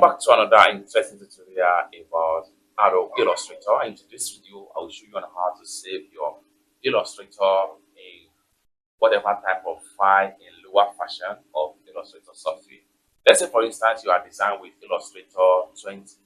back to another interesting tutorial about Adobe Illustrator. In this video, I will show you on how to save your Illustrator in whatever type of file in lower version of Illustrator software. Let's say, for instance, you are designed with Illustrator 2022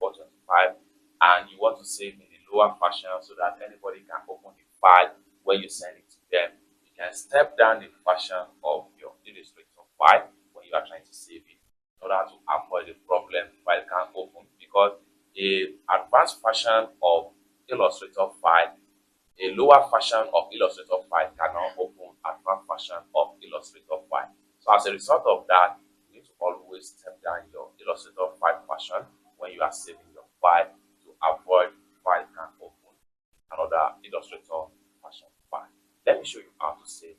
or 25 and you want to save in the lower version so that anybody can open the file when you send it to them. You can step down the version of your Illustrator file when you are trying to save it, in order to avoid the problem file can't open, because a advanced version of Illustrator file, a lower version of Illustrator file cannot open advanced version of Illustrator file. So as a result of that, you need to always step down your Illustrator file version when you are saving your file to avoid file can open another Illustrator version file. Let me show you how to save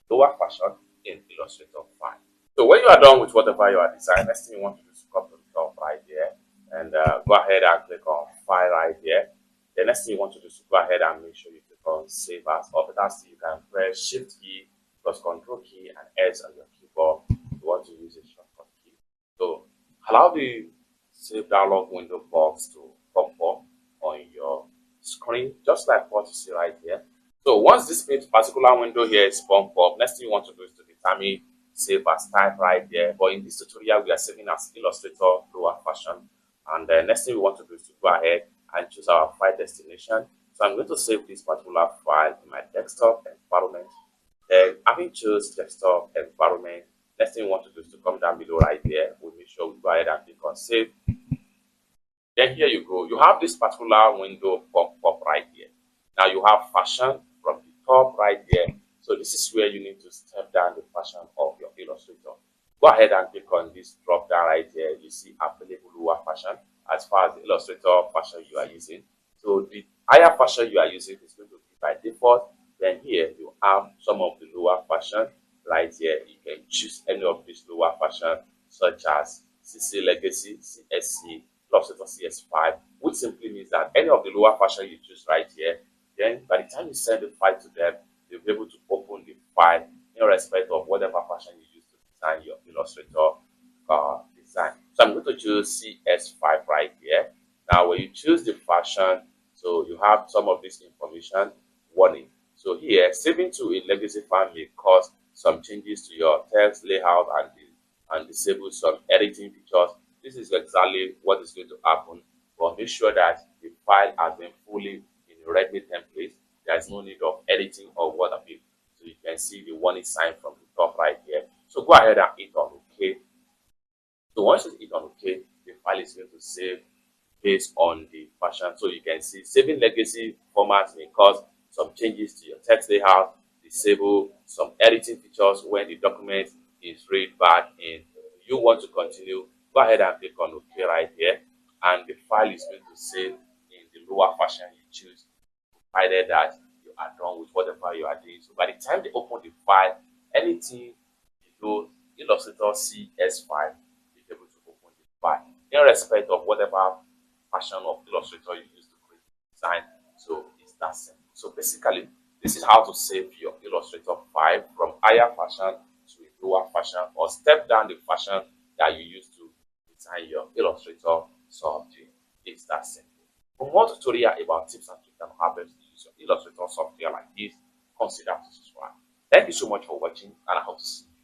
lower version in Illustrator file. So when you are done with whatever you are designing, next thing you want to do is come to the top right there and go ahead and click on File right there. The next thing you want to do is go ahead and make sure you click on Save As, or better still, you can press Shift key plus Control key and S on your keyboard if you want to use a shortcut key. So allow the Save dialog window box to pop up on your screen, just like what you see right here. So once this particular window here is pumped up, next thing you want to do is to determine Save As type right there. But in this tutorial, we are saving as Illustrator lower version. And the next thing we want to do is to go ahead and choose our file destination. So I'm going to save this particular file in my desktop environment. Then having choose desktop environment, next thing we want to do is to come down below right there. We'll make sure we go ahead and click on save. Then here you go. You have this particular window pop up right here. Now you have version from the top right there. So this is where you need to step down the version of your Illustrator. Go ahead and click on this drop down right here. You see available lower version as far as the Illustrator version you are using. So the higher version you are using is going to be by default. Then here you have some of the lower version right here. You can choose any of these lower version, such as CC Legacy, CSC, Illustrator CS5, which simply means that any of the lower version you choose right here, then by the time you send the file to them, they'll be able to open the file irrespective of whatever version you use to design your Illustrator design. So I'm going to choose CS5 right here. Now when you choose the version, so you have some of this information warning. So here, saving to a legacy file may cause some changes to your text layout and disable some editing features. This is exactly what is going to happen, but make sure that the file has been fully in a ready template. There is no need of editing or what have you. So you can see the warning sign from the top right here. So go ahead and hit on OK. So once you hit on OK, the file is going to save based on the version. So you can see saving legacy formats may cause some changes to your text layout, disable some editing features when the document is read back in. You want to continue, go ahead and click on OK right here, and the file is going to save in the lower version you choose, provided that you are done with whatever you are doing. So by the time they open the file, anything below Illustrator CS5 is able to open the file, irrespective of whatever version of Illustrator you use to create design. So it's that simple. So basically, this is how to save your Illustrator file from higher version to a lower version, or step down the version that you use to design your Illustrator software. It's that simple. For more tutorial about tips and tricks on how best to use your Illustrator software like this, consider to subscribe. Thank you so much for watching, and I hope to see you